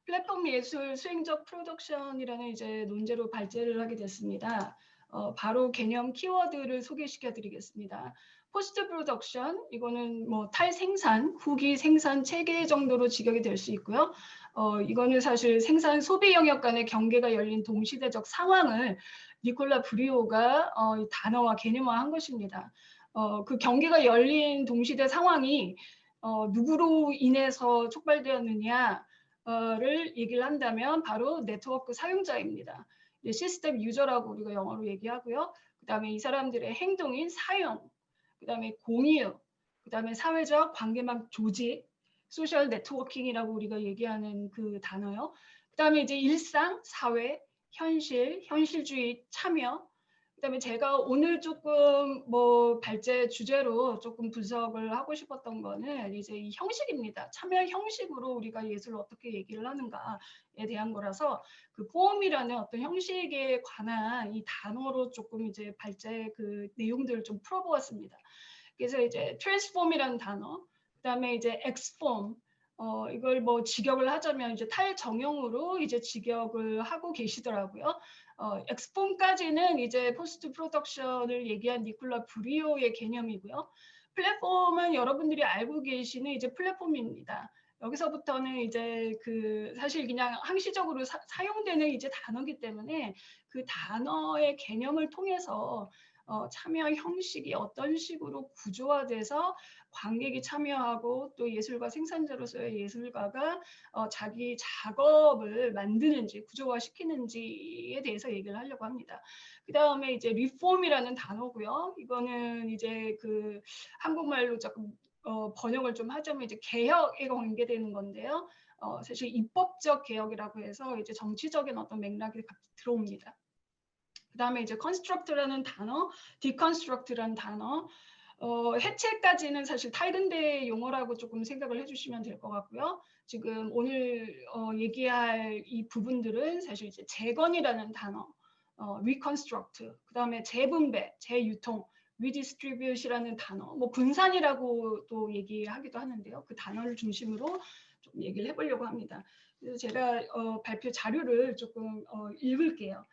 플랫폼 예술 수행적 프로덕션이라는 이제 논제로 발제를 하게 됐습니다. 바로 개념 키워드를 소개시켜 드리겠습니다. 포스트 프로덕션, 이거는 뭐 탈생산, 후기 생산 체계 정도로 직역이 될 수 있고요. 이거는 사실 생산 소비 영역 간의 경계가 열린 동시대적 상황을 니콜라 브리오가 이 단어와 개념화한 것입니다. 그 경계가 열린 동시대 상황이 누구로 인해서 촉발되었느냐, 를 얘기를 한다면 바로 네트워크 사용자입니다. 시스템 유저라고 우리가 영어로 얘기하고요. 그다음에 이 사람들의 행동인 사용, 그다음에 공유, 그다음에 사회적 관계망 조직, 소셜 네트워킹이라고 우리가 얘기하는 그 단어요. 그다음에 이제 일상, 사회, 현실, 현실주의, 참여. 그다음에 제가 오늘 조금 뭐 발제 주제로 조금 분석을 하고 싶었던 거는 이제 이 형식입니다. 참여 형식으로 우리가 예술을 어떻게 얘기를 하는가에 대한 거라서 그 포럼이라는 어떤 형식에 관한 이 단어로 조금 이제 발제 그 내용들을 좀 풀어보았습니다. 그래서 이제 트랜스폼이라는 단어, 그다음에 이제 엑스폼, 이걸 뭐 직역을 하자면 이제 탈정형으로 이제 직역을 하고 계시더라고요. 엑스폼까지는 이제 포스트 프로덕션을 얘기한 니콜라 브리오의 개념이고요. 플랫폼은 여러분들이 알고 계시는 이제 플랫폼입니다. 여기서부터는 이제 그 사실 그냥 항시적으로 사용되는 이제 단어이기 때문에 그 단어의 개념을 통해서 참여 형식이 어떤 식으로 구조화돼서 관객이 참여하고 또 예술가 생산자로서의 예술가가 자기 작업을 만드는지 구조화시키는지에 대해서 얘기를 하려고 합니다. 그 다음에 이제 리폼이라는 단어고요. 이거는 이제 그 한국말로 조금 번역을 좀 하자면 이제 개혁에 관계되는 건데요. 사실 입법적 개혁이라고 해서 이제 정치적인 어떤 맥락이 들어옵니다. 그 다음에 이제 construct라는 단어, deconstruct라는 단어, 해체까지는 사실 탈근대 용어라고 조금 생각을 해주시면 될 것 같고요. 지금 오늘 얘기할 이 부분들은 사실 이제 재건이라는 단어, reconstruct, 그 다음에 재분배, 재유통, redistribute이라는 단어, 뭐 분산이라고 또 얘기하기도 하는데요. 그 단어를 중심으로 좀 얘기를 해보려고 합니다. 그래서 제가 발표 자료를 조금 읽을게요.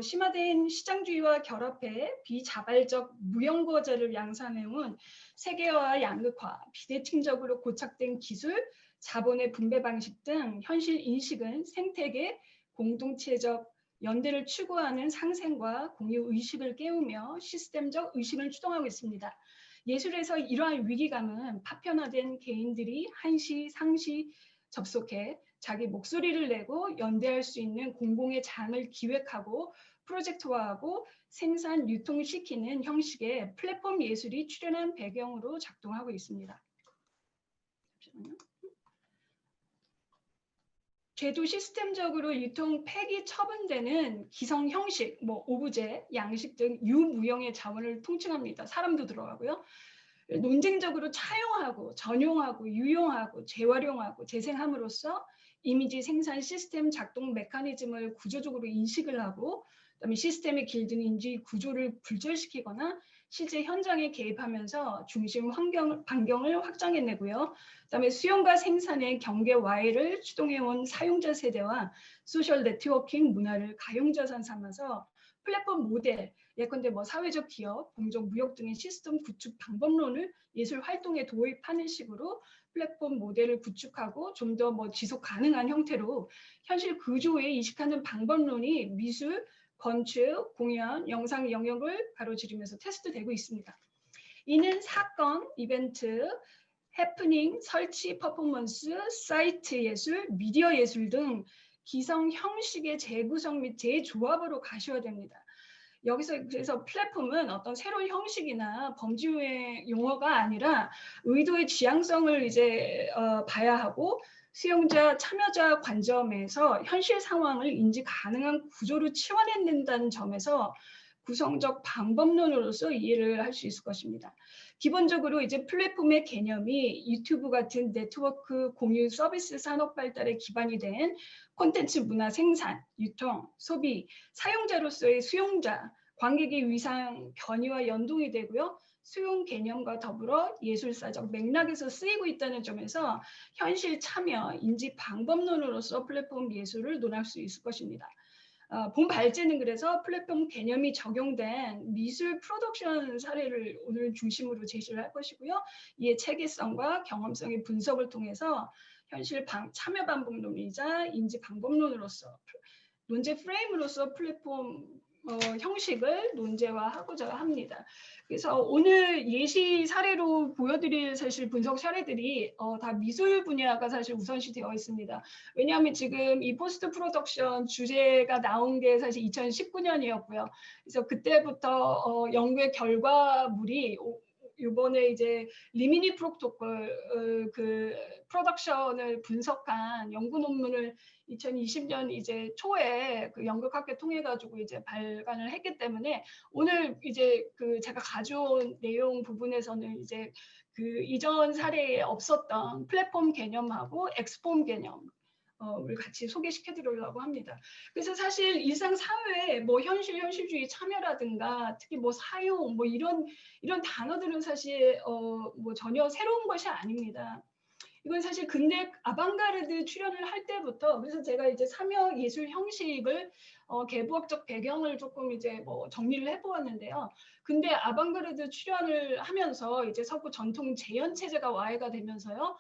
심화된 시장주의와 결합해 비자발적 무연고제를 양산해온 세계화와 양극화, 비대칭적으로 고착된 기술, 자본의 분배 방식 등 현실 인식은 생태계, 공동체적 연대를 추구하는 상생과 공유 의식을 깨우며 시스템적 의식을 추동하고 있습니다. 예술에서 이러한 위기감은 파편화된 개인들이 한시, 상시 접속해 자기 목소리를 내고 연대할 수 있는 공공의 장을 기획하고 프로젝트화하고 생산, 유통시키는 형식의 플랫폼 예술이 출현한 배경으로 작동하고 있습니다. 잠시만요. 제도 시스템적으로 유통 폐기 처분되는 기성 형식, 뭐 오브제, 양식 등 유무형의 자원을 통칭합니다. 사람도 들어가고요. 논쟁적으로 차용하고 전용하고 유용하고 재활용하고 재생함으로써 이미지 생산 시스템 작동 메커니즘을 구조적으로 인식을 하고 그다음에 시스템에 길든 인지 구조를 불절시키거나 실제 현장에 개입하면서 중심 반경을 확장해내고요. 그다음에 수용과 생산의 경계 와해를 추동해온 사용자 세대와 소셜 네트워킹 문화를 가용자산 삼아서 플랫폼 모델, 예컨대 뭐 사회적 기업, 공정 무역 등의 시스템 구축 방법론을 예술 활동에 도입하는 식으로 플랫폼 모델을 구축하고 좀 더 뭐 지속 가능한 형태로 현실 구조에 이식하는 방법론이 미술, 건축, 공연, 영상 영역을 가로지르면서 테스트되고 있습니다. 이는 사건, 이벤트, 해프닝, 설치, 퍼포먼스, 사이트 예술, 미디어 예술 등 기성 형식의 재구성 및 재조합으로 가시화됩니다. 여기서 그래서 플랫폼은 어떤 새로운 형식이나 범주의 용어가 아니라 의도의 지향성을 이제 봐야 하고 수용자, 참여자 관점에서 현실 상황을 인지 가능한 구조로 치환해낸다는 점에서 구성적 방법론으로서 이해를 할 수 있을 것입니다. 기본적으로 이제 플랫폼의 개념이 유튜브 같은 네트워크 공유 서비스 산업 발달에 기반이 된 콘텐츠 문화 생산, 유통, 소비, 사용자로서의 수용자, 관객의 위상 변이와 연동이 되고요. 수용 개념과 더불어 예술사적 맥락에서 쓰이고 있다는 점에서 현실 참여, 인지 방법론으로서 플랫폼 예술을 논할 수 있을 것입니다. 본 발제는 그래서 플랫폼 개념이 적용된 미술 프로덕션 사례를 오늘 중심으로 제시를 할 것이고요. 이에 체계성과 경험성의 분석을 통해서 현실 참여 방법론이자 인지 방법론으로서 논제 프레임으로서 플랫폼 형식을 논제화하고자 합니다. 그래서 오늘 예시 사례로 보여드릴 사실 분석 사례들이 다 미술 분야가 사실 우선시 되어 있습니다. 왜냐하면 지금 이 포스트 프로덕션 주제가 나온 게 사실 2019년이었고요. 그래서 그때부터 연구의 결과물이 이번에 이제 리미니 프로토콜 그 프로덕션을 분석한 연구 논문을 2020년 이제 초에 그 연극학회 통해 가지고 이제 발간을 했기 때문에 오늘 이제 그 제가 가져온 내용 부분에서는 이제 그 이전 사례에 없었던 플랫폼 개념하고 엑스폼 개념 을 같이 소개시켜 드리려고 합니다. 그래서 사실 일상 사회에 뭐 현실주의 참여라든가 특히 뭐 사용 뭐 이런 단어들은 사실 뭐 전혀 새로운 것이 아닙니다. 이건 사실 근대 아방가르드 출연을 할 때부터 그래서 제가 이제 참여 예술 형식을 계부학적 배경을 조금 이제 뭐 정리를 해보았는데요. 근데 아방가르드 출연을 하면서 이제 서구 전통 재현 체제가 와해가 되면서요.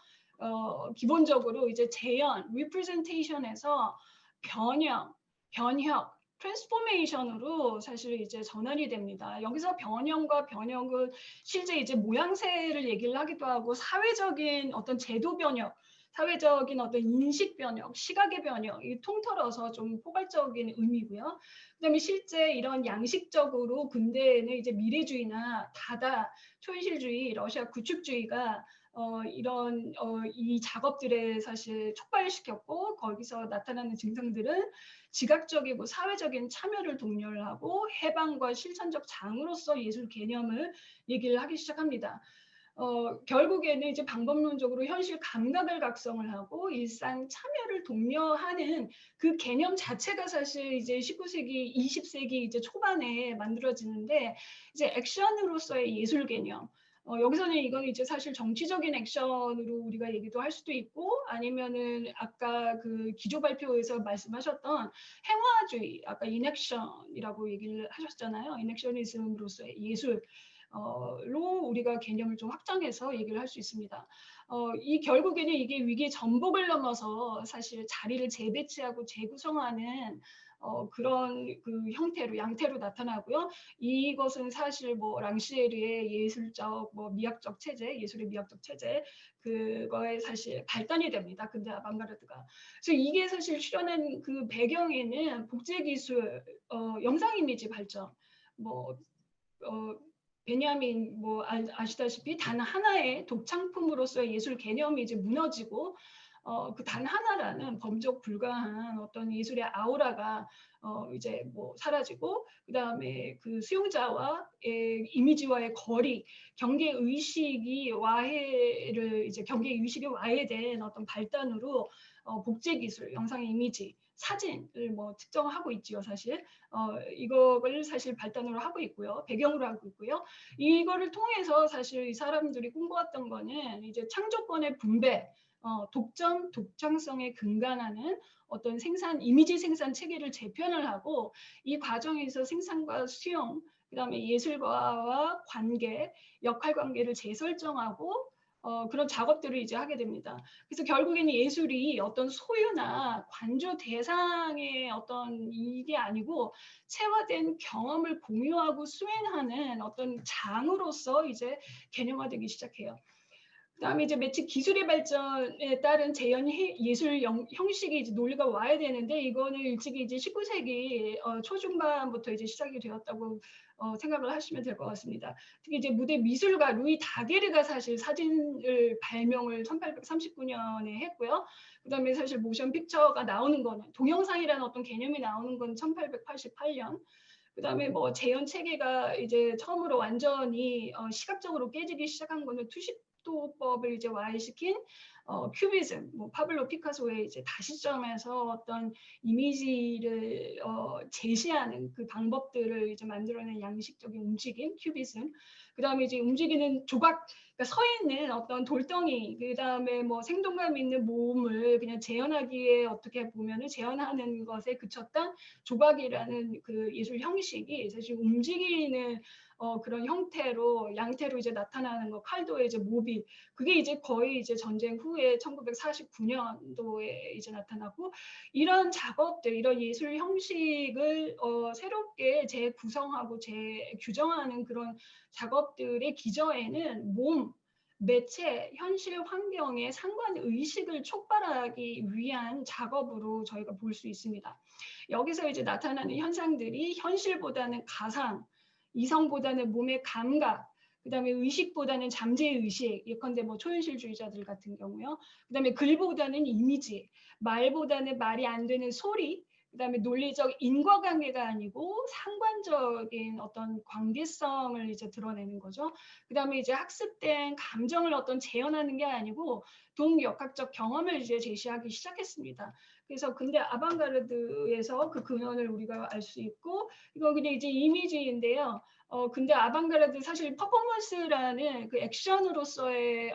기본적으로 이제 재현, representation에서 변형, 변혁, 트랜스포메이션으로 사실 이제 전환이 됩니다. 여기서 변형과 변혁은 실제 이제 모양새를 얘기를 하기도 하고 사회적인 어떤 제도 변혁, 사회적인 어떤 인식 변혁, 시각의 변혁, 이 통틀어서 좀 포괄적인 의미고요. 그다음에 실제 이런 양식적으로 근대에는 이제 미래주의나 다다, 초현실주의, 러시아 구축주의가 이런 이 작업들에 사실 촉발시켰고 거기서 나타나는 증상들은 지각적이고 사회적인 참여를 독려하고 해방과 실천적 장으로서 예술 개념을 얘기를 하기 시작합니다. 결국에는 이제 방법론적으로 현실 감각을 각성을 하고 일상 참여를 독려하는 그 개념 자체가 사실 이제 19세기, 20세기 이제 초반에 만들어지는데 이제 액션으로서의 예술 개념. 여기서는 이건 이제 사실 정치적인 액션으로 우리가 얘기도 할 수도 있고 아니면은 아까 그 기조 발표에서 말씀하셨던 행화주의, 아까 인액션이라고 얘기를 하셨잖아요. 인액션이즘으로서의 예술. 로 우리가 개념을 좀 확장해서 얘기를 할 수 있습니다. 이 결국에는 이게 위기의 전복을 넘어서 사실 자리를 재배치하고 재구성하는 그런 그 형태로 양태로 나타나고요. 이것은 사실 뭐 랑시에르의 예술적 뭐 미학적 체제, 예술의 미학적 체제 그거에 사실 발단이 됩니다. 근데 아방가르드가. 그래서 이게 사실 출현한 그 배경에는 복제 기술, 영상 이미지 발전, 뭐 베냐민 뭐 아시다시피 단 하나의 독창품으로서의 예술 개념이 이제 무너지고 그 단 하나라는 범접 불가한 어떤 예술의 아우라가 이제 뭐 사라지고 그다음에 그 수용자와의 이미지와의 거리, 경계 의식이 와해를 이제 경계 의식이 와해된 어떤 발단으로 복제 기술, 영상 이미지, 사진을 뭐 측정하고 있지요, 사실. 이거를 사실 발단으로 하고 있고요. 배경으로 하고 있고요. 이거를 통해서 사실 이 사람들이 꿈꿔왔던 거는 이제 창조권의 분배, 독점, 독창성에 근간하는 어떤 생산, 이미지 생산 체계를 재편을 하고 이 과정에서 생산과 수용, 그다음에 예술가와 관계, 역할 관계를 재설정하고 그런 작업들을 이제 하게 됩니다. 그래서 결국에는 예술이 어떤 소유나 관조 대상의 어떤 이게 아니고 체화된 경험을 공유하고 수행하는 어떤 장으로서 이제 개념화되기 시작해요. 그다음에 이제 매체 기술의 발전에 따른 재현 예술 형식이 이제 논리가 와야 되는데 이거는 일찍이 이제 19세기 초중반부터 이제 시작이 되었다고 생각을 하시면 될 것 같습니다. 특히 이제 무대 미술가 루이 다게르가 사실 사진을 발명을 1839년에 했고요. 그다음에 사실 모션 픽처가 나오는 거는 동영상이라는 어떤 개념이 나오는 건 1888년. 그다음에 뭐 재현 체계가 이제 처음으로 완전히 시각적으로 깨지기 시작한 거는 속도법을 이제 와해시킨 큐비즘, 뭐 파블로 피카소의 이제 다시점에서 어떤 이미지를 제시하는 그 방법들을 이제 만들어낸 양식적인 움직임, 큐비즘. 그다음에 이제 움직이는 조각, 그러니까 서 있는 어떤 돌덩이, 그다음에 뭐 생동감 있는 몸을 그냥 재현하기에 어떻게 보면은 재현하는 것에 그쳤던 조각이라는 그 예술 형식이 사실 움직이는 그런 형태로 양태로 이제 나타나는 거, 칼도의 이제 모비, 그게 이제 거의 이제 전쟁 후에 1949년도에 이제 나타나고, 이런 작업들, 이런 예술 형식을 새롭게 재구성하고 재규정하는 그런 작업들의 기저에는 몸, 매체, 현실 환경의 상관 의식을 촉발하기 위한 작업으로 저희가 볼 수 있습니다. 여기서 이제 나타나는 현상들이 현실보다는 가상, 이성보다는 몸의 감각, 그다음에 의식보다는 잠재의 의식, 예컨대 뭐 초현실주의자들 같은 경우요. 그다음에 글보다는 이미지, 말보다는 말이 안 되는 소리, 그다음에 논리적 인과관계가 아니고 상관적인 어떤 관계성을 이제 드러내는 거죠. 그다음에 이제 학습된 감정을 어떤 재현하는 게 아니고 동역학적 경험을 이제 제시하기 시작했습니다. 그래서 근데 아방가르드에서 그 근원을 우리가 알 수 있고, 이거 그냥 이제 이미지인데요. 근데 아방가르드 사실 퍼포먼스라는 그 액션으로서의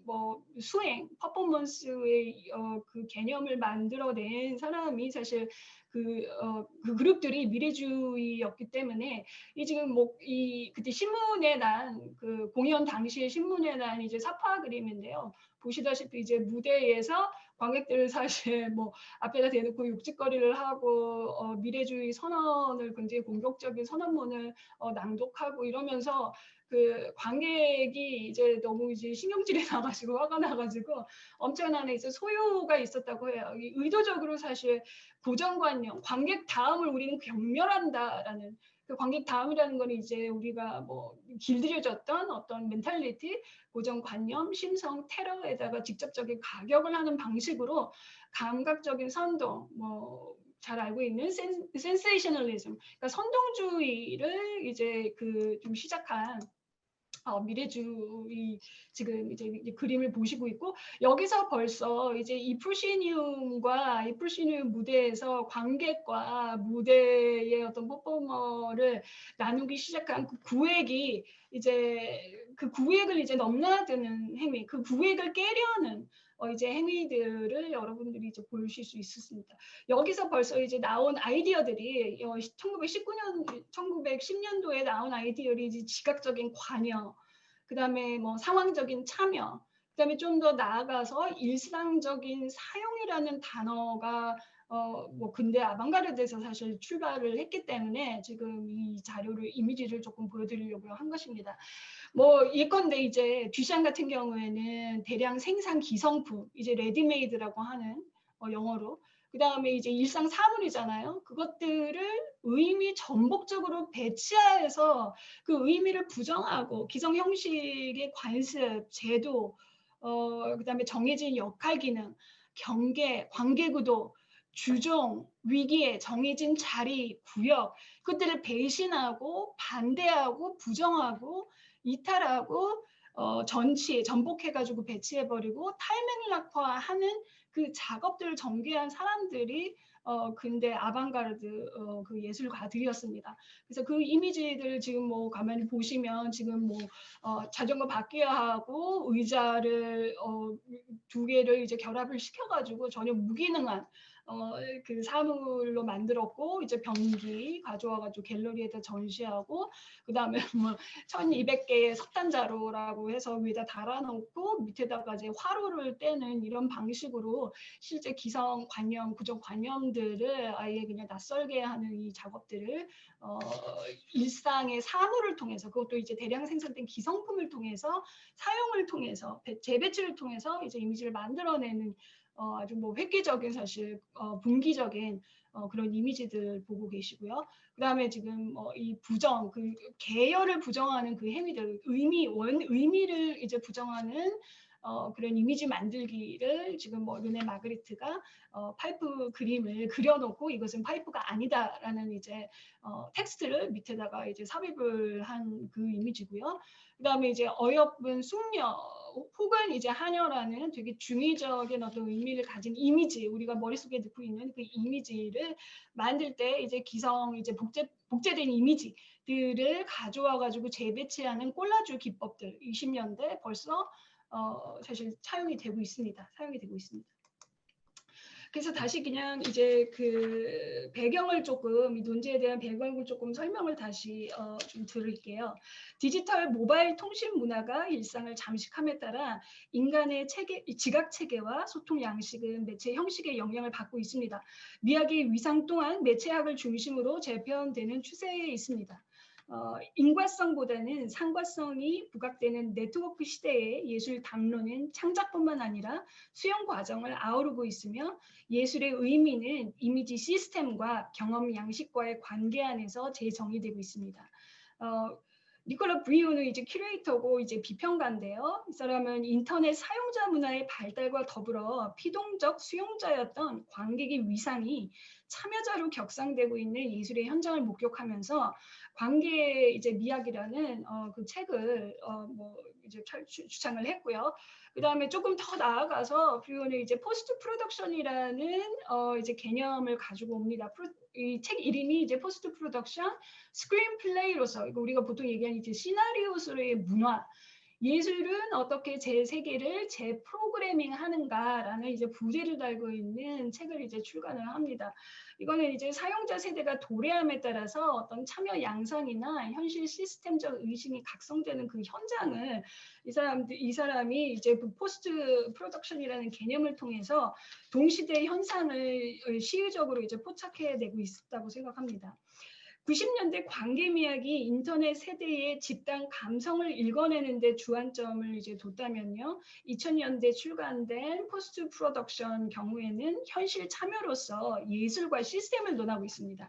뭐 수행, 퍼포먼스의 그 개념을 만들어낸 사람이 사실 그 그룹들이 미래주의였기 때문에 이 지금 뭐 이 그때 신문에 난 그 공연 당시에 신문에 난 이제 사파 그림인데요. 보시다시피 이제 무대에서 관객들을 사실 뭐 앞에다 대놓고 욕짓거리를 하고 미래주의 선언을 굉장히 공격적인 선언문을 낭독하고 이러면서 그 관객이 이제 너무 이제 신경질이 나가지고 화가 나가지고 엄청난 이제 소요가 있었다고 해요. 의도적으로 사실 고정관념, 관객 다음을 우리는 경멸한다라는 그 관객 다음이라는 건 이제 우리가 뭐 길들여졌던 어떤 멘탈리티, 고정관념, 심성, 테러에다가 직접적인 가격을 하는 방식으로 감각적인 선동, 뭐 잘 알고 있는 센세이셔널리즘, 그러니까 선동주의를 이제 그 좀 시작한 미래주의 지금 이제 그림을 보시고 있고, 여기서 벌써 이제 이 프루시니움 무대에서 관객과 무대의 어떤 퍼포머를 나누기 시작한 그 구획이 이제 그 구획을 이제 넘나드는 행위, 그 구획을 깨려는 이제 행위들을 여러분들이 이제 보실 수 있었습니다. 여기서 벌써 이제 나온 아이디어들이 1910년도에 나온 아이디어들이 이제 지각적인 관여, 그다음에 뭐 상황적인 참여, 그다음에 좀 더 나아가서 일상적인 사용이라는 단어가 뭐 근대 아방가르드에서 사실 출발을 했기 때문에 지금 이 자료를 이미지를 조금 보여드리려고 한 것입니다. 뭐 예컨대 이제 듀샹 같은 경우에는 대량 생산 기성품, 이제 레디메이드라고 하는 영어로, 그 다음에 이제 일상 사물이잖아요. 그것들을 의미 전복적으로 배치하여서 그 의미를 부정하고 기성 형식의 관습, 제도, 그다음에 정해진 역할 기능, 경계, 관계 구도, 주종, 위기에 정해진 자리, 구역, 그것들을 배신하고 반대하고 부정하고 이탈하고 전복해가지고 배치해버리고 탈맥락화하는 그 작업들을 전개한 사람들이 근대 아방가르드 그 예술가들이었습니다. 그래서 그 이미지들 지금 뭐 가만히 보시면 지금 뭐 자전거 바퀴하고 의자를 두 개를 이제 결합을 시켜가지고 전혀 무기능한 그 사물로 만들었고, 이제 변기 가져와가지고 갤러리에다 전시하고, 그 다음에 뭐 1200개의 석탄자루라고 해서 위에다 달아놓고 밑에다가 이제 화로를 떼는 이런 방식으로 실제 기성관념, 구조관념들을 아예 그냥 낯설게 하는 이 작업들을 일상의 사물을 통해서, 그것도 이제 대량 생산된 기성품을 통해서 사용을 통해서 재배치를 통해서 이제 이미지를 만들어내는 아주 뭐 획기적인 사실 분기적인 그런 이미지들 보고 계시고요. 그다음에 지금 이 부정, 그 계열을 부정하는 그 행위들, 의미를 이제 부정하는 그런 이미지 만들기를 지금 뭐 르네 마그리트가 파이프 그림을 그려놓고 이것은 파이프가 아니다라는 이제 텍스트를 밑에다가 이제 삽입을 한 그 이미지고요. 그다음에 이제 어여쁜 숙녀 혹은 이제 한여라는 되게 중의적인 어떤 의미를 가진 이미지, 우리가 머릿속에 넣고 있는 그 이미지를 만들 때 이제 기성 이제 복제된 이미지들을 가져와 가지고 재배치하는 콜라주 기법들 20년대 벌써 사실 사용이 되고 있습니다. 그래서 다시 그냥 이제 그 배경을 조금 이 논제에 대한 배경을 조금 설명을 다시 좀 드릴게요. 디지털 모바일 통신 문화가 일상을 잠식함에 따라 인간의 지각 체계와 소통 양식은 매체 형식의 영향을 받고 있습니다. 미학의 위상 또한 매체학을 중심으로 재편되는 추세에 있습니다. 인과성보다는 상과성이 부각되는 네트워크 시대에 예술 담론은 창작뿐만 아니라 수용 과정을 아우르고 있으며 예술의 의미는 이미지 시스템과 경험 양식과의 관계 안에서 재정의되고 있습니다. 니콜라 브리오는 이제 큐레이터고 이제 비평가인데요. 이 사람은 인터넷 사용자 문화의 발달과 더불어 피동적 수용자였던 관객의 위상이 참여자로 격상되고 있는 예술의 현장을 목격하면서 관계의 이제 미학이라는 그 책을 뭐 이제 추천을 했고요. 그 다음에 조금 더 나아가서 브리오는 이제 포스트 프로덕션이라는 이제 개념을 가지고 옵니다. 이 책 이름이 이제 포스트 프로덕션 스크린 플레이로서 이거 우리가 보통 얘기하는 이제 시나리오로서의 문화. 예술은 어떻게 제 세계를 재프로그래밍 하는가라는 이제 부제를 달고 있는 책을 이제 출간을 합니다. 이거는 이제 사용자 세대가 도래함에 따라서 어떤 참여 양상이나 현실 시스템적 의식이 각성되는 그 현장을 이 사람이 이제 그 포스트 프로덕션이라는 개념을 통해서 동시대 현상을 시의적으로 이제 포착해내고 있다고 생각합니다. 90년대 관계미학이 인터넷 세대의 집단 감성을 읽어내는 데 주안점을 이제 뒀다면요. 2000년대 출간된 포스트 프로덕션 경우에는 현실 참여로서 예술과 시스템을 논하고 있습니다.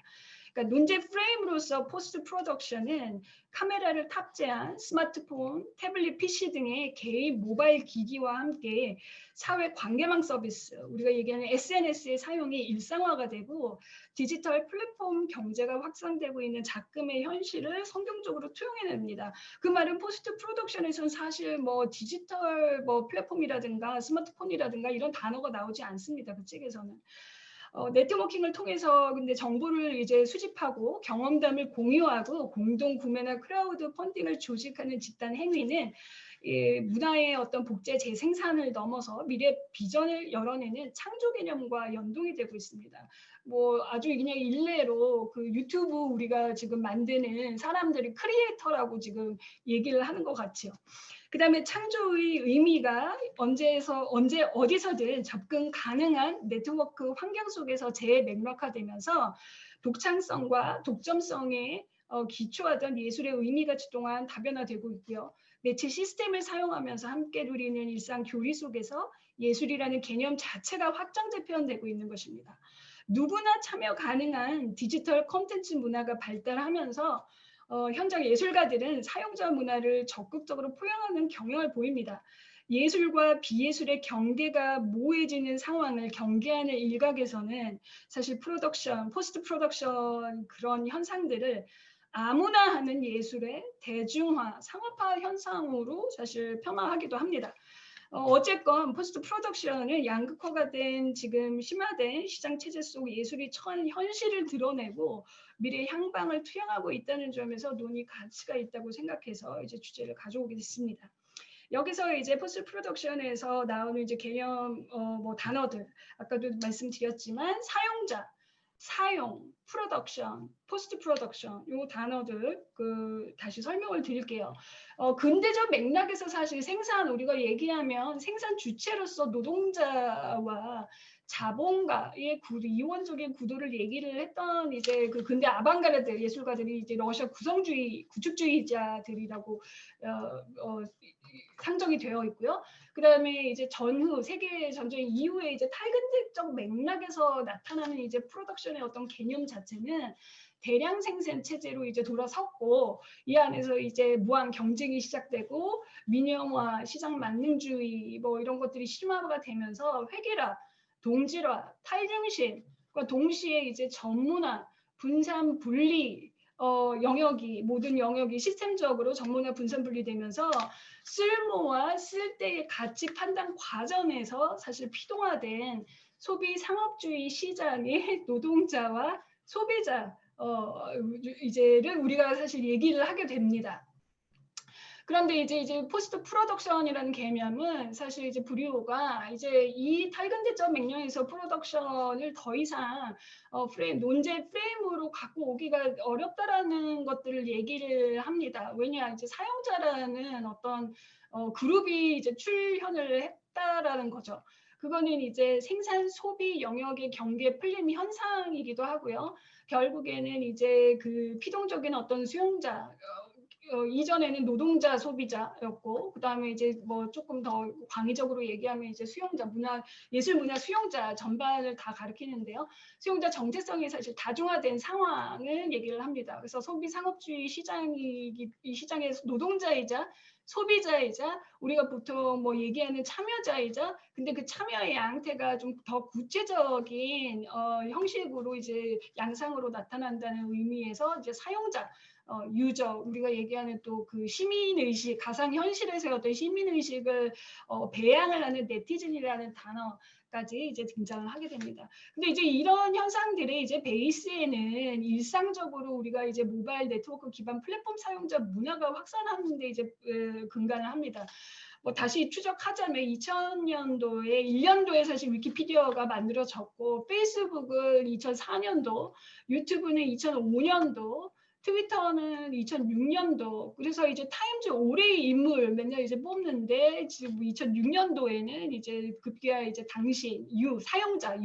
그러니까 논제 프레임으로서 포스트 프로덕션은 카메라를 탑재한 스마트폰, 태블릿 PC 등의 개인 모바일 기기와 함께 사회 관계망 서비스, 우리가 얘기하는 SNS의 사용이 일상화가 되고 디지털 플랫폼 경제가 확산되고 있는 작금의 현실을 성경적으로 투영해냅니다. 그 말은 포스트 프로덕션에서는 사실 뭐 디지털 뭐 플랫폼이라든가 스마트폰이라든가 이런 단어가 나오지 않습니다. 그 책에서는. 네트워킹을 통해서 근데 정보를 이제 수집하고 경험담을 공유하고 공동 구매나 크라우드 펀딩을 조직하는 집단 행위는 이 문화의 어떤 복제 재생산을 넘어서 미래 비전을 열어내는 창조 개념과 연동이 되고 있습니다. 뭐 아주 그냥 일례로 그 유튜브 우리가 지금 만드는 사람들이 크리에이터라고 지금 얘기를 하는 것 같죠. 그 다음에 창조의 의미가 언제 어디서든 접근 가능한 네트워크 환경 속에서 재맥락화되면서 독창성과 독점성에 기초하던 예술의 의미가 그동안 다변화되고 있고요. 매체 시스템을 사용하면서 함께 누리는 일상 교리 속에서 예술이라는 개념 자체가 확장 재편되고 있는 것입니다. 누구나 참여 가능한 디지털 콘텐츠 문화가 발달하면서 현장 예술가들은 사용자 문화를 적극적으로 포용하는 경향을 보입니다. 예술과 비예술의 경계가 모호해지는 상황을 경계하는 일각에서는 사실 포스트 프로덕션 그런 현상들을 아무나 하는 예술의 대중화, 상업화 현상으로 사실 폄하하기도 합니다. 어쨌건 포스트 프로덕션은 양극화가 된 지금 심화된 시장 체제 속 예술이 처한 현실을 드러내고 미래 향방을 투영하고 있다는 점에서 논의 가치가 있다고 생각해서 이제 주제를 가져오게 됐습니다. 여기서 이제 포스트 프로덕션에서 나오는 이제 개념 뭐 단어들 아까도 말씀드렸지만 사용자, 사용, 프로덕션, 포스트 프로덕션 요 단어들 그 다시 설명을 드릴게요. 근대적 맥락에서 사실 생산 우리가 얘기하면 생산 주체로서 노동자와 자본가의 이원적인 구도를 얘기를 했던 이제 그 근대 아방가르드 예술가들이 이제 러시아 구축주의자들이라고 상정이 되어 있고요. 그다음에 이제 전후 세계 전쟁 이후에 이제 탈근대적 맥락에서 나타나는 이제 프로덕션의 어떤 개념 자체는 대량 생산 체제로 이제 돌아섰고 이 안에서 이제 무한 경쟁이 시작되고 민영화, 시장 만능주의 뭐 이런 것들이 심화가 되면서 획일화, 동질화, 탈중심과 동시에 이제 전문화, 분산 분리 모든 영역이 시스템적으로 정문화 분산 분리되면서 쓸모와 쓸 때의 가치 판단 과정에서 사실 피동화된 소비 상업주의 시장의 노동자와 소비자 이제를 우리가 사실 얘기를 하게 됩니다. 그런데 이제 포스트 프로덕션이라는 개념은 사실 이제 브리오가 이제 이 탈근대적 맥락에서 프로덕션을 더 이상 논제 프레임으로 갖고 오기가 어렵다라는 것들을 얘기를 합니다. 왜냐 이제 사용자라는 어떤 그룹이 이제 출현을 했다라는 거죠. 그거는 이제 생산 소비 영역의 경계 풀림 현상이기도 하고요. 결국에는 이제 그 피동적인 어떤 수용자 이전에는 노동자 소비자였고 그다음에 이제 뭐 조금 더 광의적으로 얘기하면 이제 수용자 예술 문화 수용자 전반을 다 가리키는데요. 수용자 정체성이 사실 다중화된 상황을 얘기를 합니다. 그래서 소비 상업주의 이 시장의 노동자이자 소비자이자 우리가 보통 뭐 얘기하는 참여자이자 근데 그 참여의 양태가 좀 더 구체적인 형식으로 이제 양상으로 나타난다는 의미에서 이제 사용자 유저 우리가 얘기하는 또 그 시민의식 가상 현실에서 어떤 시민의식을 배양을 하는 네티즌이라는 단어까지 이제 등장을 하게 됩니다. 근데 이제 이런 현상들의 이제 베이스에는 일상적으로 우리가 이제 모바일 네트워크 기반 플랫폼 사용자 문화가 확산하는데 이제 근간을 합니다. 뭐 다시 추적하자면 2000년도에 1년도에 사실 위키피디아가 만들어졌고 페이스북은 2004년도, 유튜브는 2005년도, 트위터는 2006년도. 그래서 이제 타임즈 올해의 인물 맨날 이제 뽑는데 지금 2006년도에는 이제 급기야 이제 당신 사용자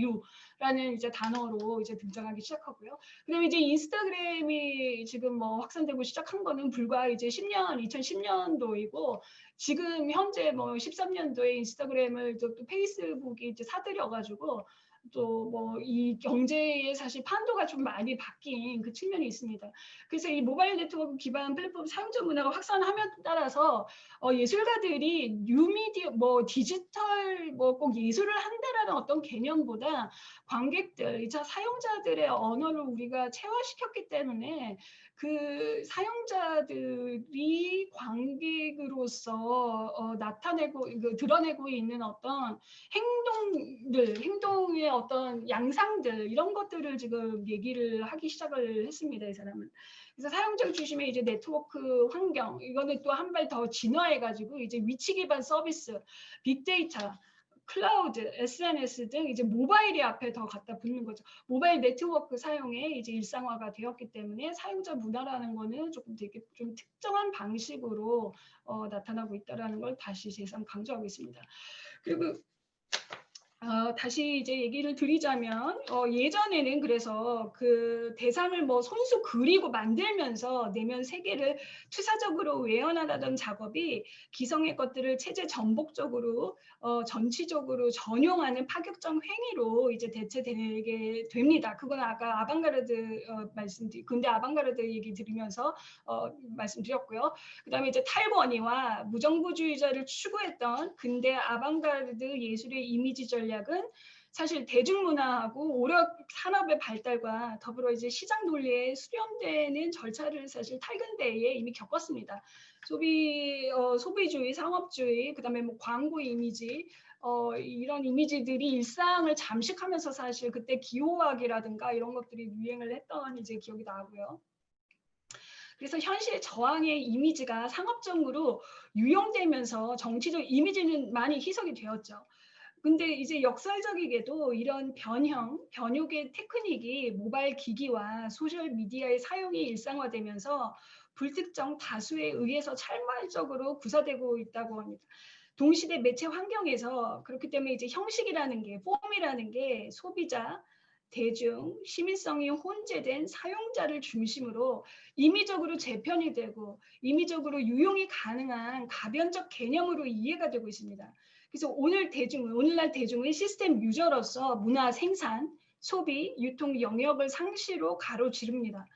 라는 이제 단어로 이제 등장하기 시작하고요. 그다음에 이제 인스타그램이 지금 뭐 확산되고 시작한 거는 불과 이제 2010년도이고 지금 현재 뭐 13년도에 인스타그램을 또 페이스북이 이제 사들여가지고 또 뭐 이 경제의 사실 판도가 좀 많이 바뀐 그 측면이 있습니다. 그래서 이 모바일 네트워크 기반 플랫폼 사용자 문화가 확산함에 따라서 예술가들이 뉴미디어 뭐 디지털 뭐 꼭 예술을 한다라는 어떤 개념보다 관객들, 사용자들의 언어를 우리가 체화시켰기 때문에 그 사용자들이 관객으로서 드러내고 있는 어떤 행동의 어떤 양상들 이런 것들을 지금 얘기를 하기 시작을 했습니다. 이 사람은. 그래서 사용자 중심의 이제 네트워크 환경 이거는 또 한 발 더 진화해가지고 이제 위치 기반 서비스, 빅데이터 클라우드, SNS 등 이제 모바일이 앞에 더 갖다 붙는 거죠. 모바일 네트워크 사용에 이제 일상화가 되었기 때문에 사용자 문화라는 거는 조금 되게 좀 특정한 방식으로 나타나고 있다라는 걸 다시 재상 강조하고 있습니다. 그리고 다시 이제 얘기를 드리자면 예전에는 그래서 그 대상을 뭐 손수 그리고 만들면서 내면 세계를 투사적으로 외연하다던 작업이 기성의 것들을 체제 전복적으로 전치적으로 전용하는 파격적 행위로 이제 대체되게 됩니다. 그건 아까 아방가르드 근대 아방가르드 얘기 드리면서 말씀드렸고요. 그다음에 이제 탈권위와 무정부주의자를 추구했던 근대 아방가르드 예술의 이미지 전략은 사실 대중문화하고 오력 산업의 발달과 더불어 이제 시장 논리에 수렴되는 절차를 사실 탈근대에 이미 겪었습니다. 소비주의, 상업주의, 그다음에 뭐 광고 이미지 이런 이미지들이 일상을 잠식하면서 사실 그때 기호학이라든가 이런 것들이 유행을 했던 이제 기억이 나고요. 그래서 현실 저항의 이미지가 상업적으로 유용되면서 정치적 이미지는 많이 희석이 되었죠. 근데 이제 역설적이게도 이런 변욕의 테크닉이 모바일 기기와 소셜 미디어의 사용이 일상화되면서 불특정 다수에 의해서 찰발적으로 구사되고 있다고 합니다. 동시대 매체 환경에서 그렇기 때문에 이제 형식이라는 게, 폼이라는 게 소비자, 대중, 시민성이 혼재된 사용자를 중심으로 임의적으로 재편이 되고 임의적으로 유용이 가능한 가변적 개념으로 이해가 되고 있습니다. 그래서 오늘날 대중은 시스템 유저로서 문화 생산, 소비, 유통 영역을 상시로 가로지릅니다.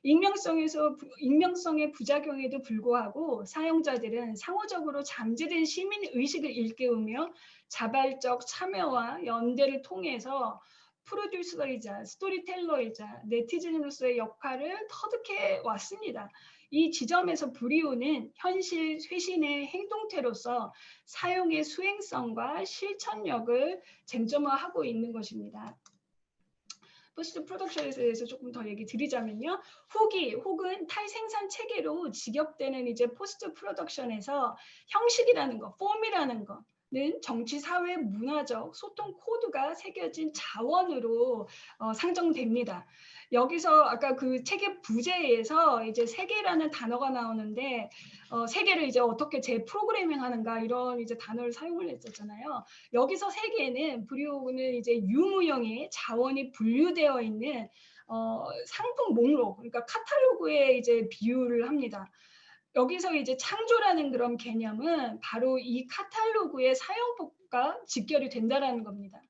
익명성의 부작용에도 불구하고 사용자들은 상호적으로 잠재된 시민의식을 일깨우며 자발적 참여와 연대를 통해서 프로듀서이자 스토리텔러이자 네티즌으로서의 역할을 터득해 왔습니다. 이 지점에서 브리오는 현실 쇄신의 행동태로서 사용의 수행성과 실천력을 쟁점화하고 있는 것입니다. 포스트 프로덕션에 대해서 조금 더 얘기 드리자면요. 후기 혹은 탈생산 체계로 직역되는 이제 포스트 프로덕션에서 형식이라는 거, 폼이라는 거는 정치, 사회, 문화적 소통 코드가 새겨진 자원으로 상정됩니다. 여기서 아까 그 체계 부제에서 이제 세계라는 단어가 나오는데 세계를 이제 어떻게 재프로그래밍 하는가 이런 이제 단어를 사용을 했었잖아요. 여기서 세계는 브리오는 이제 유무형의 자원이 분류되어 있는 상품 목록, 그러니까 카탈로그에 이제 비유를 합니다. 여기서 이제 창조라는 그런 개념은 바로 이 카탈로그의 사용법과 직결이 된다라는 겁니다.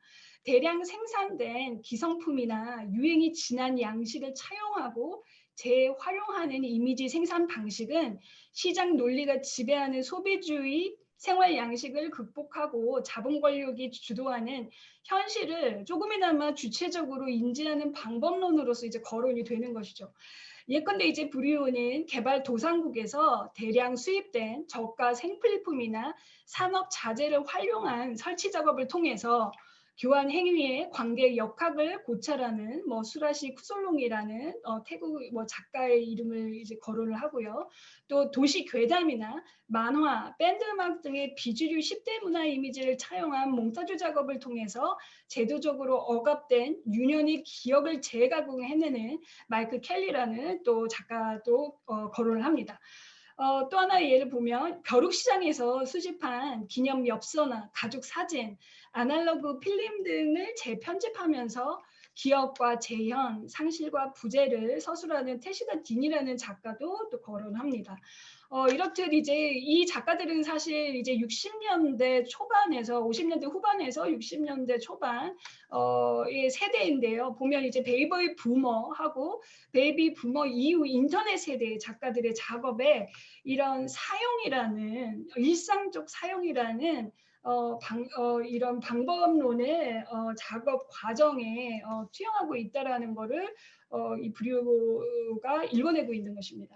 대량 생산된 기성품이나 유행이 지난 양식을 차용하고 재활용하는 이미지 생산 방식은 시장 논리가 지배하는 소비주의 생활 양식을 극복하고 자본 권력이 주도하는 현실을 조금이나마 주체적으로 인지하는 방법론으로서 이제 거론이 되는 것이죠. 예컨대 이제 브리오는 개발도상국에서 대량 수입된 저가 생필품이나 산업 자재를 활용한 설치 작업을 통해서 교환 행위의 관계 역학을 고찰하는 수라시 쿠솔롱이라는 태국 작가의 이름을 이제 거론을 하고요. 또 도시 괴담이나 만화, 밴드음악 등의 비주류 10대 문화 이미지를 차용한 몽타주 작업을 통해서 제도적으로 억압된 유년의 기억을 재가공해내는 마이클 켈리라는 또 작가도 거론을 합니다. 또 하나의 예를 보면 벼룩시장에서 수집한 기념 엽서나 가족 사진, 아날로그 필름 등을 재편집하면서 기억과 재현, 상실과 부재를 서술하는 테시다 딘이라는 작가도 또 거론합니다. 이렇듯 이제 이 작가들은 사실 이제 60년대 초반에서 50년대 후반에서 60년대 초반 의 세대인데요. 보면 이제 베이비 부머하고 베이비 부머 이후 인터넷 세대의 작가들의 작업에 이런 사용이라는 일상적 사용이라는 이런 방법론의 작업 과정에 투영하고 있다라는 것을 이 브리오가 읽어내고 있는 것입니다.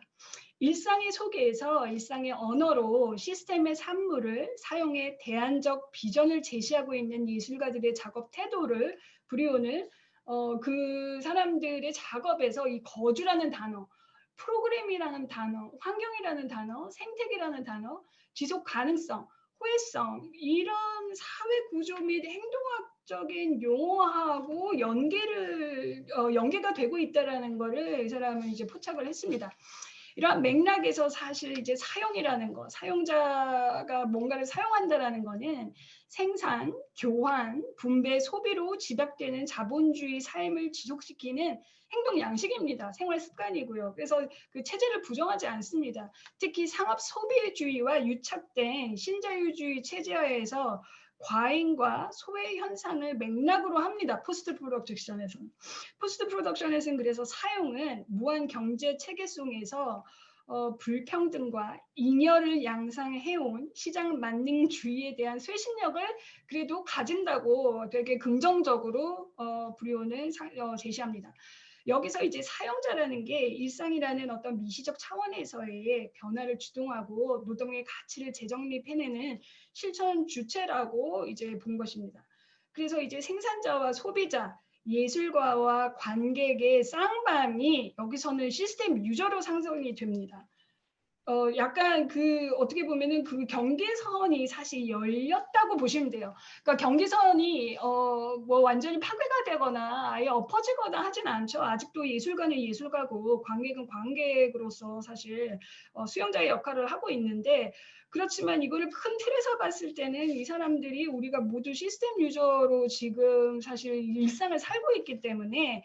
일상의 속에서 일상의 언어로 시스템의 산물을 사용해 대안적 비전을 제시하고 있는 예술가들의 작업 태도를 브리오는 그 사람들의 작업에서 이 거주라는 단어, 프로그램이라는 단어, 환경이라는 단어, 생태계라는 단어, 지속 가능성, 호혜성 이런 사회 구조 및 행동학적인 용어하고 연계가 되고 있다라는 것을 이 사람은 이제 포착을 했습니다. 이러한 맥락에서 사실 이제 사용이라는 거, 사용자가 뭔가를 사용한다라는 거는 생산, 교환, 분배, 소비로 집약되는 자본주의 삶을 지속시키는 행동 양식입니다. 생활 습관이고요. 그래서 그 체제를 부정하지 않습니다. 특히 상업 소비주의와 유착된 신자유주의 체제하에서 과잉과 소외 현상을 맥락으로 합니다. 포스트 프로덕션에서는. 포스트 프로덕션에서는 그래서 사용은 무한 경제 체계 속에서 불평등과 잉여를 양상해온 시장 만능주의에 대한 쇄신력을 그래도 가진다고 되게 긍정적으로 브리오는 제시합니다. 여기서 이제 사용자라는 게 일상이라는 어떤 미시적 차원에서의 변화를 주동하고 노동의 가치를 재정립해내는 실천 주체라고 이제 본 것입니다. 그래서 이제 생산자와 소비자, 예술가와 관객의 쌍방이 여기서는 시스템 유저로 상정이 됩니다. 약간 그 어떻게 보면은 그 경계선이 사실 열렸다고 보시면 돼요. 그러니까 경계선이 완전히 파괴가 되거나 아예 엎어지거나 하진 않죠. 아직도 예술가는 예술가고 관객은 관객으로서 사실 수용자의 역할을 하고 있는데 그렇지만 이거를 큰 틀에서 봤을 때는 이 사람들이 우리가 모두 시스템 유저로 지금 사실 일상을 살고 있기 때문에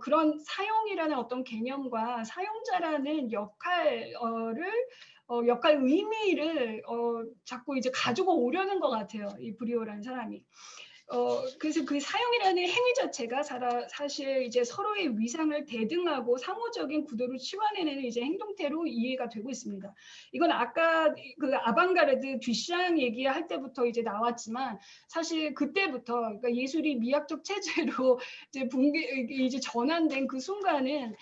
그런 사용이라는 어떤 개념과 사용자라는 역할 의미를 자꾸 이제 가지고 오려는 것 같아요. 이 브리오라는 사람이. 그래서 그 사용이라는 행위 자체가 사실 이제 서로의 위상을 대등하고 상호적인 구도를 치환해내는 이제 행동태로 이해가 되고 있습니다. 이건 아까 그 아방가르드 듀샹 얘기할 때부터 이제 나왔지만 사실 그때부터 그러니까 예술이 미학적 체제로 이제 이제 전환된 그 순간은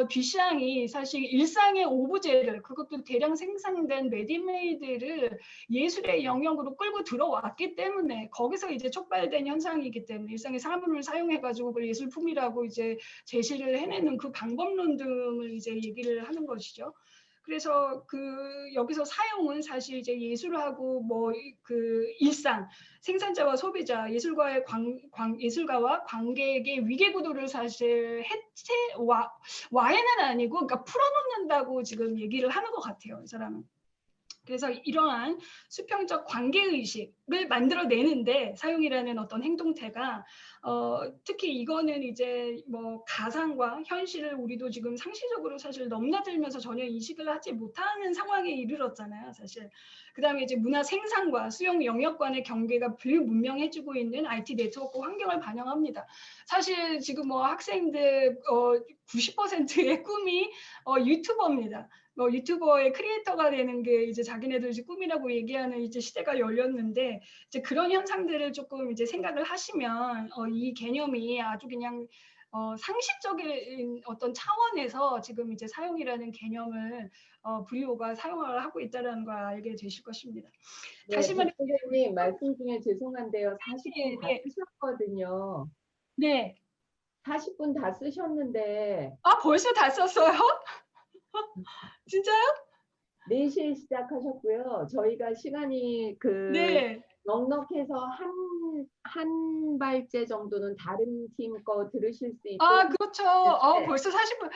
듀샹이 사실 일상의 오브제를 그것도 대량 생산된 레디메이드를 예술의 영역으로 끌고 들어왔기 때문에 거기서 이제 촉발된 현상이기 때문에 일상의 사물을 사용해가지고 그걸 예술품이라고 이제 제시를 해내는 그 방법론 등을 이제 얘기를 하는 것이죠. 그래서 그 여기서 사용은 사실 이제 예술하고 뭐 그 일상 생산자와 소비자 예술가와 관객의 위계 구도를 사실 와해는 아니고 그러니까 풀어놓는다고 지금 얘기를 하는 것 같아요. 이 사람은. 그래서 이러한 수평적 관계의식을 만들어내는데 사용이라는 어떤 행동태가 특히 이거는 이제 뭐 가상과 현실을 우리도 지금 상시적으로 사실 넘나들면서 전혀 인식을 하지 못하는 상황에 이르렀잖아요. 사실. 그다음에 이제 문화 생산과 수용 영역 간의 경계가 불분명해지고 있는 IT 네트워크 환경을 반영합니다. 사실 지금 뭐 학생들 90%의 꿈이 유튜버입니다. 유튜버의 크리에이터가 되는 게 이제 자기네들 이제 꿈이라고 얘기하는 이제 시대가 열렸는데 이제 그런 현상들을 조금 이제 생각을 하시면 이 개념이 아주 그냥 상식적인 어떤 차원에서 지금 이제 사용이라는 개념을 브리오가 사용을 하고 있다는 걸 알게 되실 것입니다. 네, 다시 말해 선생님 말씀 중에 죄송한데요. 40분 다 네, 쓰셨거든요. 네. 40분 다 쓰셨는데 아 벌써 다 썼어요? 진짜요? 4시에 시작하셨고요. 저희가 시간이 그 네. 넉넉해서 한 발째 정도는 다른 팀 거 들으실 수 있도록 아, 그렇죠. 했는데 벌써 40분.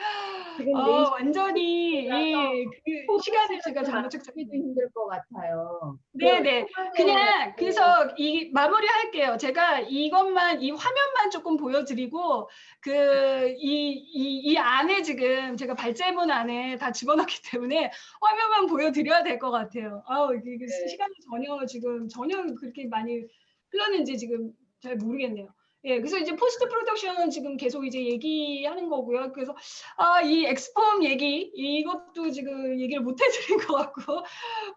지금 4시 완전히 예, 그 포도 시간을 제가 시간도 잘못 맞추기도 측정했네요. 힘들 것 같아요. 그 네네. 초반에 그냥 그래서 이 마무리 할게요. 제가 이것만 이 화면만 조금 보여드리고 이 안에 지금 제가 발제문 안에 다 집어넣기 때문에 화면만 보여드려야 될 것 같아요. 이게 네. 시간이 전혀 그렇게 많이 흘렀는지 지금 잘 모르겠네요. 예, 그래서 이제 포스트 프로덕션은 지금 계속 이제 얘기하는 거고요. 그래서 이 엑스폼 얘기 이것도 지금 얘기를 못 해드린 것 같고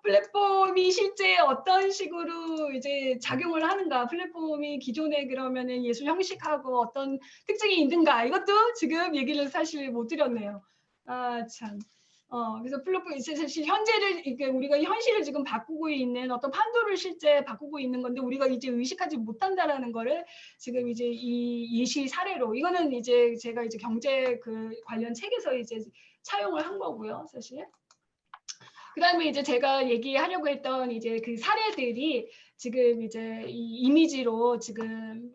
플랫폼이 실제 어떤 식으로 이제 작용을 하는가, 플랫폼이 기존에 그러면은 예술 형식하고 어떤 특징이 있는가, 이것도 지금 얘기를 사실 못 드렸네요. 참. 그래서 플랫폼, 사실 현재를, 이게 우리가 현실을 지금 바꾸고 있는 어떤 판도를 실제 바꾸고 있는 건데, 우리가 이제 의식하지 못한다라는 거를 지금 이제 이 예시 사례로, 이거는 이제 제가 이제 경제 그 관련 책에서 이제 차용을 한 거고요, 사실. 그다음에 이제 제가 얘기하려고 했던 이제 그 사례들이 지금 이제 이 이미지로 지금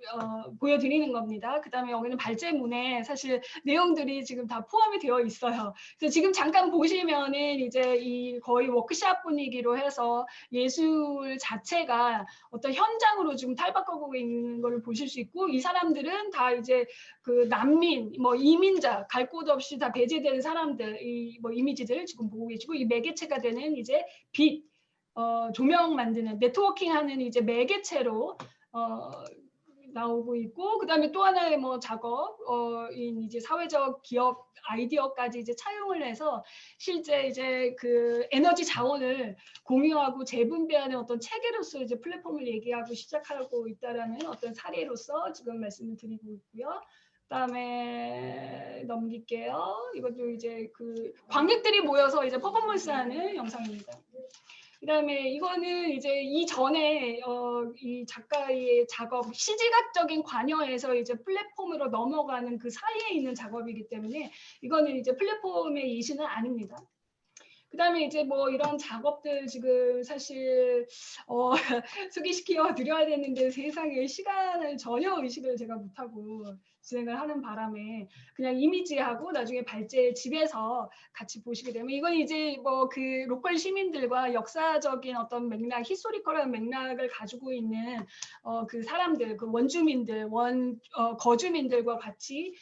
보여드리는 겁니다. 그다음에 여기는 발제문에 사실 내용들이 지금 다 포함이 되어 있어요. 그래서 지금 잠깐 보시면은 이제 이 거의 워크샵 분위기로 해서 예술 자체가 어떤 현장으로 지금 탈바꿈하고 있는 걸 보실 수 있고 이 사람들은 다 이제 그 난민, 뭐 이민자, 갈 곳 없이 다 배제된 사람들, 이 뭐 이미지들 지금 보고 계시고 이 매개체가 되는 이제 빛, 조명 만드는 네트워킹하는 이제 매개체로 나오고 있고 그다음에 또 하나의 뭐 작업인 이제 사회적 기업 아이디어까지 이제 차용을 해서 실제 이제 그 에너지 자원을 공유하고 재분배하는 어떤 체계로서 이제 플랫폼을 얘기하고 시작하고 있다라는 어떤 사례로서 지금 말씀을 드리고 있고요. 그다음에 넘길게요. 이것도 이제 그 관객들이 모여서 이제 퍼포먼스하는 영상입니다. 그다음에 이거는 이제 이전에 이 작가의 작업 시지각적인 관여에서 이제 플랫폼으로 넘어가는 그 사이에 있는 작업이기 때문에 이거는 이제 플랫폼의 예시는 아닙니다. 그다음에 이제 뭐 이런 작업들 지금 사실 소개시켜 드려야 되는데 세상에 시간을 전혀 의식을 제가 못하고 진행을 하는 바람에 그냥 이미지하고 나중에 발제 집에서 같이 보시게 되면 이건 이제 뭐 그 로컬 시민들과 역사적인 어떤 맥락, 히스토리컬한 맥락을 가지고 있는 그 사람들, 그 원주민들, 거주민들과 같이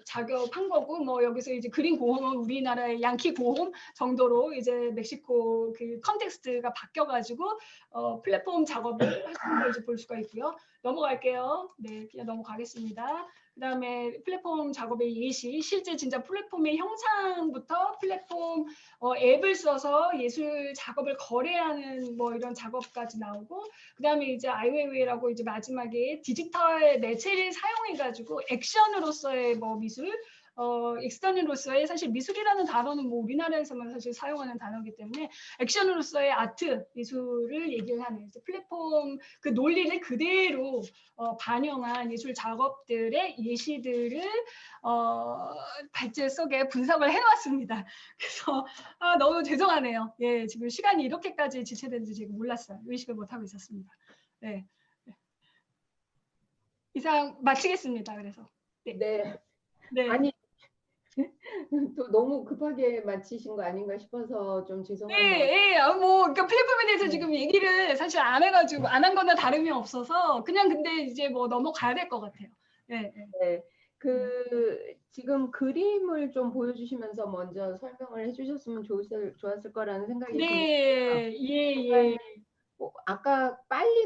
작업한 거고 뭐 여기서 이제 그린 고홈은 우리나라의 양키 고홈 정도로 이제 멕시코 그 컨텍스트가 바뀌어가지고 플랫폼 작업을 하시는 걸 이제 볼 수가 있고요. 넘어갈게요. 네, 그냥 넘어가겠습니다. 그다음에 플랫폼 작업의 예시, 실제 진짜 플랫폼의 형상부터 플랫폼 앱을 써서 예술 작업을 거래하는 뭐 이런 작업까지 나오고, 그다음에 이제 아이웨이웨이라고 이제 마지막에 디지털 매체를 사용해가지고 액션으로서의 뭐 미술, 액션으로서의 사실 미술이라는 단어는 뭐 우리나라에서만 사실 사용하는 단어이기 때문에 액션으로서의 아트 미술을 얘기를 하는 이제 플랫폼 그 논리를 그대로 반영한 예술 작업들의 예시들을 발제 속에 분석을 해놨습니다. 그래서 너무 죄송하네요. 예, 지금 시간이 이렇게까지 지체된지 제가 몰랐어요. 의식을 못하고 있었습니다. 네. 이상 마치겠습니다. 그래서 네. 네. 아니 또 너무 급하게 마치신 거 아닌가 싶어서 좀 죄송한 마음. 네, 뭐 그러니까 플랫폼에 대해서 네. 지금 얘기를 사실 안 해가지고 안 한 거나 다름이 없어서 그냥 근데 이제 뭐 넘어가야 될 것 같아요. 네, 네. 네. 지금 그림을 좀 보여주시면서 먼저 설명을 해주셨으면 좋았을 거라는 생각이 드는데요. 네, 예, 예. 아까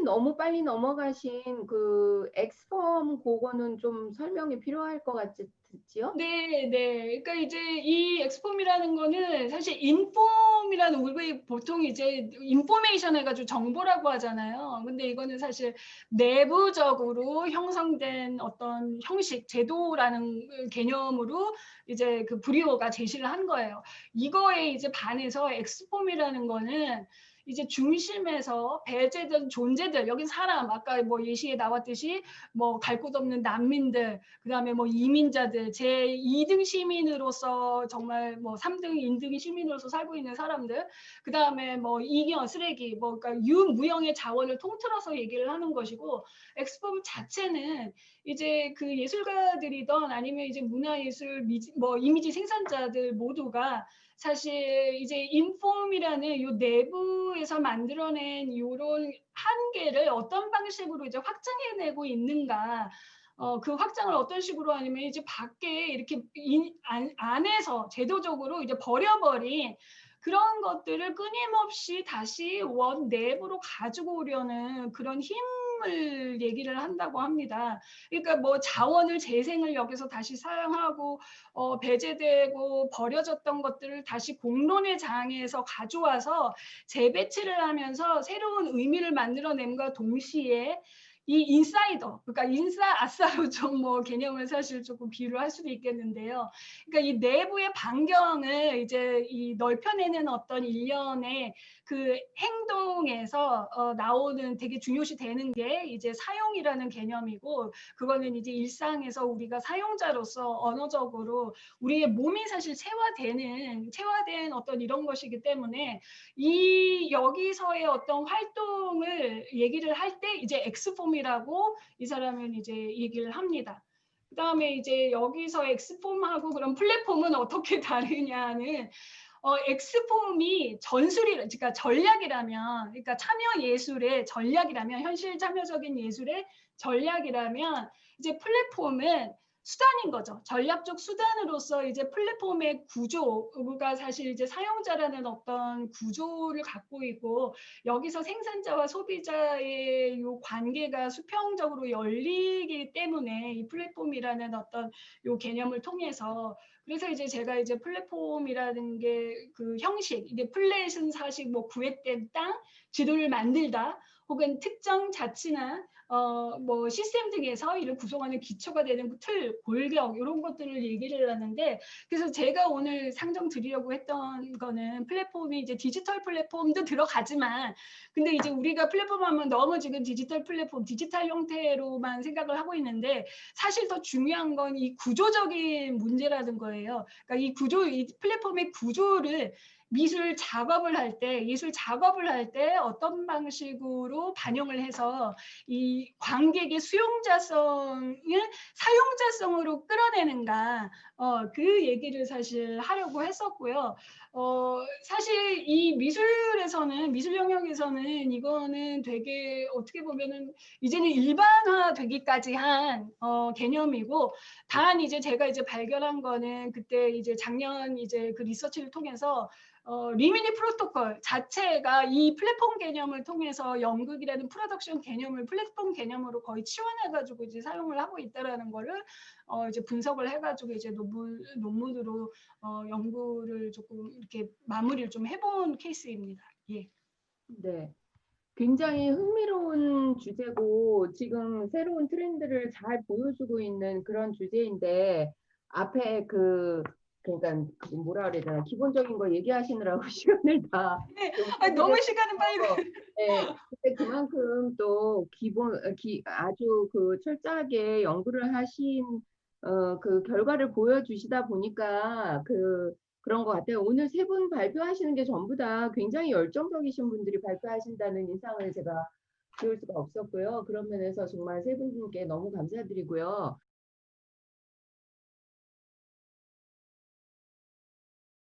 너무 빨리 넘어가신 그 엑스펌 그거는 좀 설명이 필요할 것 같지요? 네, 네. 그러니까 이제 이 엑스폼이라는 거는 사실 인폼이라는 우리 보통 이제 인포메이션 해가지고 정보라고 하잖아요. 근데 이거는 사실 내부적으로 형성된 어떤 형식, 제도라는 개념으로 이제 그 브리오가 제시를 한 거예요. 이거에 이제 반해서 엑스폼이라는 거는 이제 중심에서 배제된 존재들, 여기 사람, 아까 뭐 예시에 나왔듯이 뭐 갈 곳 없는 난민들, 그다음에 뭐 이민자들, 제2등 시민으로서 정말 뭐 3등, 2등 시민으로서 살고 있는 사람들, 그다음에 뭐 이기어 쓰레기, 뭐 그러니까 유무형의 자원을 통틀어서 얘기를 하는 것이고, 엑스폼 자체는 이제 그 예술가들이던 아니면 이제 문화예술 뭐 이미지 생산자들 모두가 사실 이제 인폼이라는 요 내부에서 만들어낸 요런 한계를 어떤 방식으로 이제 확장해내고 있는가, 그 확장을 어떤 식으로 하냐면 이제 밖에 이렇게 안에서 제도적으로 이제 버려버린 그런 것들을 끊임없이 다시 원 내부로 가지고 오려는 그런 힘을 얘기를 한다고 합니다. 그러니까 뭐 자원을 재생을 여기서 다시 사용하고 배제되고 버려졌던 것들을 다시 공론의 장에서 가져와서 재배치를 하면서 새로운 의미를 만들어냄과 동시에 이 인사이더, 그러니까 인사 아싸로 좀 뭐 개념을 사실 조금 비유를 할 수도 있겠는데요. 그러니까 이 내부의 반경을 이제 이 넓혀내는 어떤 일련의 그 행동에서 나오는 되게 중요시 되는 게 이제 사용이라는 개념이고, 그거는 이제 일상에서 우리가 사용자로서 언어적으로 우리의 몸이 사실 체화된 어떤 이런 것이기 때문에 이 여기서의 어떤 활동을 얘기를 할 때 이제 엑스폼이라고 이 사람은 이제 얘기를 합니다. 그다음에 이제 여기서 엑스폼하고 그럼 플랫폼은 어떻게 다르냐는 엑스폼이 그러니까 전략이라면, 그러니까 참여 예술의 전략이라면, 현실 참여적인 예술의 전략이라면 이제 플랫폼은 수단인 거죠. 전략적 수단으로서 이제 플랫폼의 구조가 사실 이제 사용자라는 어떤 구조를 갖고 있고, 여기서 생산자와 소비자의 요 관계가 수평적으로 열리기 때문에 이 플랫폼이라는 어떤 요 개념을 통해서, 그래서 이제 제가 이제 플랫폼이라는 게 그 형식, 이게 플랫은 사실 뭐 구획된 땅, 지도를 만들다, 혹은 특정 자치나 뭐 시스템 등에서 이를 구성하는 기초가 되는 틀, 골격 이런 것들을 얘기를 하는데, 그래서 제가 오늘 상정 드리려고 했던 거는 플랫폼이 이제 디지털 플랫폼도 들어가지만, 근데 이제 우리가 플랫폼 하면 너무 지금 디지털 플랫폼, 디지털 형태로만 생각을 하고 있는데 사실 더 중요한 건 이 구조적인 문제라는 거예요. 그러니까 이 플랫폼의 구조를 미술 작업을 할 때, 예술 작업을 할 때 어떤 방식으로 반영을 해서 이 관객의 수용자성을 사용자성으로 끌어내는가, 그 얘기를 사실 하려고 했었고요. 사실 이 미술에서는, 미술 영역에서는 이거는 되게 어떻게 보면은 이제는 일반화 되기까지 한 개념이고, 단 이제 제가 이제 발견한 거는 그때 이제 작년 이제 그 리서치를 통해서 리미니 프로토콜 자체가 이 플랫폼 개념을 통해서 연극이라는 프로덕션 개념을 플랫폼 개념으로 거의 치환해가지고 이제 사용을 하고 있다라는 거를 이제 분석을 해가지고 이제 논문으로 연구를 조금 이렇게 마무리를 좀 해본 케이스입니다. 예. 네. 굉장히 흥미로운 주제고 지금 새로운 트렌드를 잘 보여주고 있는 그런 주제인데 앞에 그러니까 뭐라 그래야 되나 기본적인 거 얘기하시느라고 시간을 다 네. 좀 너무 소비를 시간은 빨리. 해서 네, 근데 그만큼 또 아주 그 철저하게 연구를 하신 그 결과를 보여주시다 보니까 그런 것 같아요. 오늘 세 분 발표하시는 게 전부 다 굉장히 열정적이신 분들이 발표하신다는 인상을 제가 지울 수가 없었고요. 그런 면에서 정말 세 분께 너무 감사드리고요.